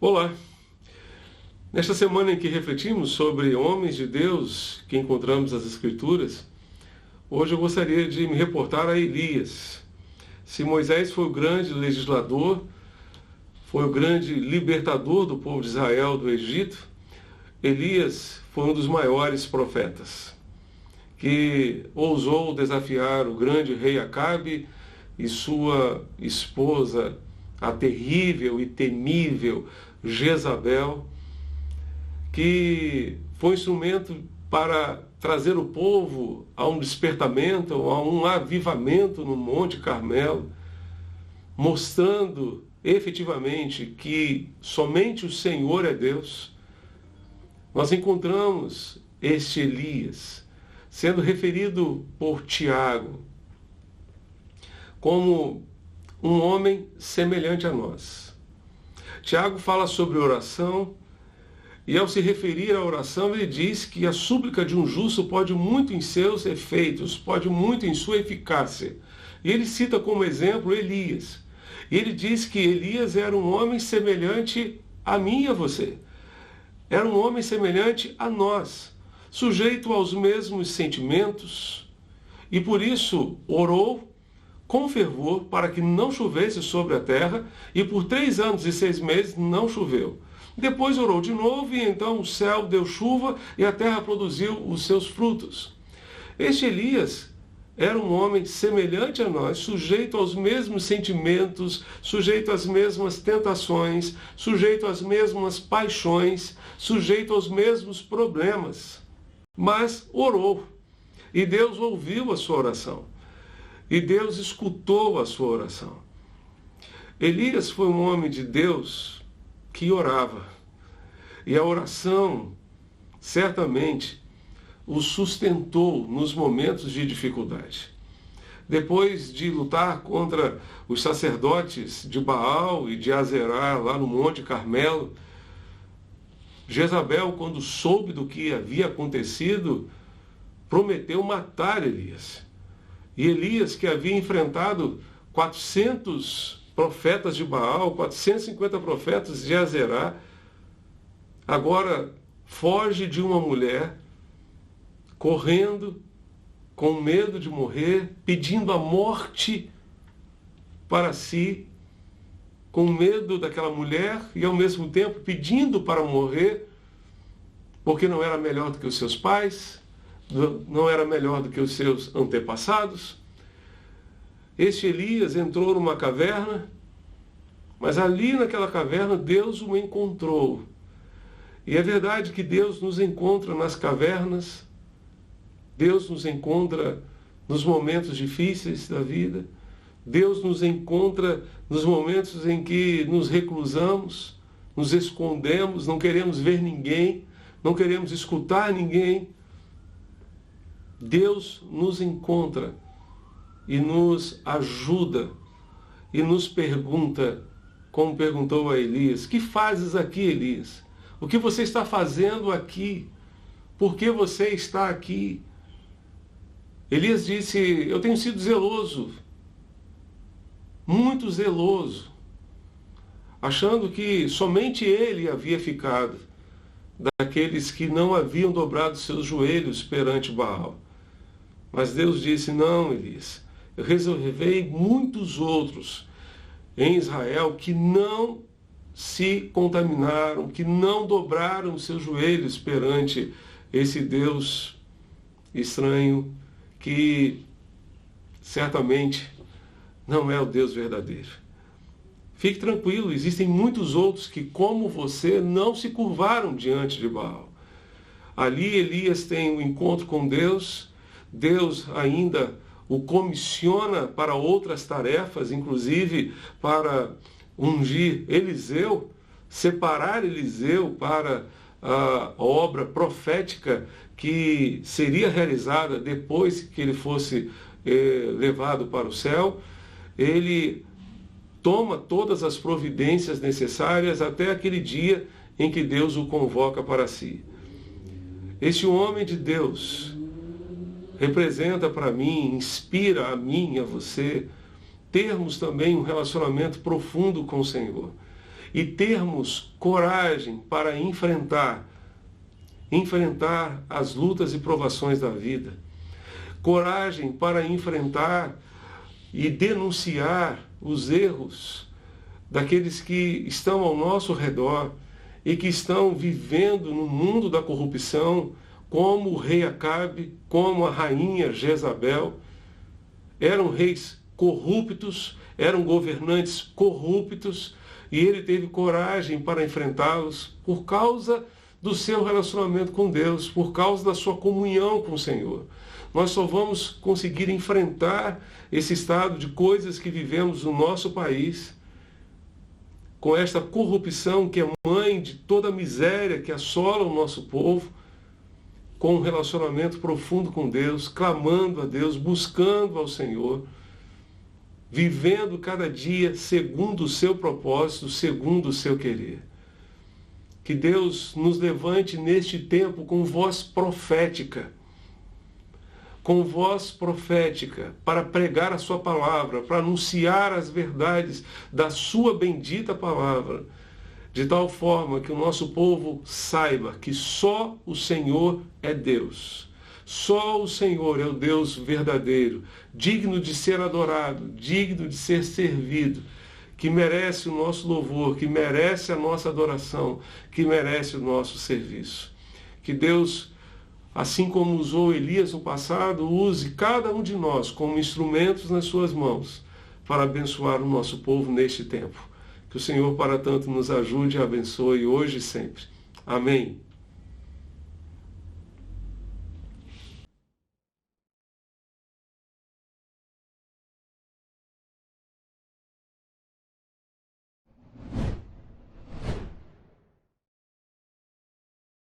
Olá! Nesta semana em que refletimos sobre homens de Deus que encontramos nas Escrituras, hoje eu gostaria de me reportar a Elias. Se Moisés foi o grande legislador, foi o grande libertador do povo de Israel do Egito, Elias foi um dos maiores profetas, que ousou desafiar o grande rei Acabe e sua esposa, a terrível e temível Jezabel, que foi instrumento para trazer o povo a um despertamento, a um avivamento no Monte Carmelo, mostrando efetivamente que somente o Senhor é Deus. Nós encontramos este Elias sendo referido por Tiago como um homem semelhante a nós. Tiago fala sobre oração e, ao se referir à oração, ele diz que a súplica de um justo pode muito em seus efeitos, pode muito em sua eficácia. E ele cita como exemplo Elias. E ele diz que Elias era um homem semelhante a mim e a você. Era um homem semelhante a nós, sujeito aos mesmos sentimentos, e por isso orou com fervor para que não chovesse sobre a terra, e por 3 anos e 6 meses não choveu. Depois orou de novo, e então o céu deu chuva e a terra produziu os seus frutos. Este Elias era um homem semelhante a nós, sujeito aos mesmos sentimentos, sujeito às mesmas tentações, sujeito às mesmas paixões, sujeito aos mesmos problemas. Mas orou, e Deus ouviu a sua oração. E Deus escutou a sua oração. Elias foi um homem de Deus que orava. E a oração, certamente, o sustentou nos momentos de dificuldade. Depois de lutar contra os sacerdotes de Baal e de Azerá, lá no Monte Carmelo, Jezabel, quando soube do que havia acontecido, prometeu matar Elias. E Elias, que havia enfrentado 400 profetas de Baal, 450 profetas de Azerá, agora foge de uma mulher, correndo, com medo de morrer, pedindo a morte para si, com medo daquela mulher e ao mesmo tempo pedindo para morrer, porque não era melhor do que os seus pais, não era melhor do que os seus antepassados. Este Elias entrou numa caverna, mas ali naquela caverna Deus o encontrou. E é verdade que Deus nos encontra nas cavernas, Deus nos encontra nos momentos difíceis da vida, Deus nos encontra nos momentos em que nos reclusamos, nos escondemos, não queremos ver ninguém, não queremos escutar ninguém. Deus nos encontra e nos ajuda e nos pergunta, como perguntou a Elias: que fazes aqui, Elias? O que você está fazendo aqui? Por que você está aqui? Elias disse: eu tenho sido zeloso, muito zeloso, achando que somente ele havia ficado daqueles que não haviam dobrado seus joelhos perante Baal. Mas Deus disse: não, Elias, eu reservei muitos outros em Israel que não se contaminaram, que não dobraram seus joelhos perante esse Deus estranho, que certamente não é o Deus verdadeiro. Fique tranquilo, existem muitos outros que, como você, não se curvaram diante de Baal. Ali Elias tem um encontro com Deus, Deus ainda o comissiona para outras tarefas, inclusive para ungir Eliseu, separar Eliseu para a obra profética que seria realizada depois que ele fosse levado para o céu. Ele toma todas as providências necessárias até aquele dia em que Deus o convoca para si. Este homem de Deus representa para mim, inspira a mim e a você termos também um relacionamento profundo com o Senhor. e termos coragem para enfrentar as lutas e provações da vida. Coragem para enfrentar e denunciar os erros daqueles que estão ao nosso redor e que estão vivendo no mundo da corrupção, como o rei Acabe, como a rainha Jezabel. Eram reis corruptos, eram governantes corruptos, e ele teve coragem para enfrentá-los por causa do seu relacionamento com Deus, por causa da sua comunhão com o Senhor. Nós só vamos conseguir enfrentar esse estado de coisas que vivemos no nosso país, com esta corrupção que é mãe de toda a miséria que assola o nosso povo, com um relacionamento profundo com Deus, clamando a Deus, buscando ao Senhor, vivendo cada dia segundo o seu propósito, segundo o seu querer. Que Deus nos levante neste tempo com voz profética, para pregar a sua palavra, para anunciar as verdades da sua bendita palavra, de tal forma que o nosso povo saiba que só o Senhor é Deus. Só o Senhor é o Deus verdadeiro, digno de ser adorado, digno de ser servido, que merece o nosso louvor, que merece a nossa adoração, que merece o nosso serviço. Que Deus, assim como usou Elias no passado, use cada um de nós como instrumentos nas suas mãos para abençoar o nosso povo neste tempo. Que o Senhor, para tanto, nos ajude e abençoe hoje e sempre. Amém.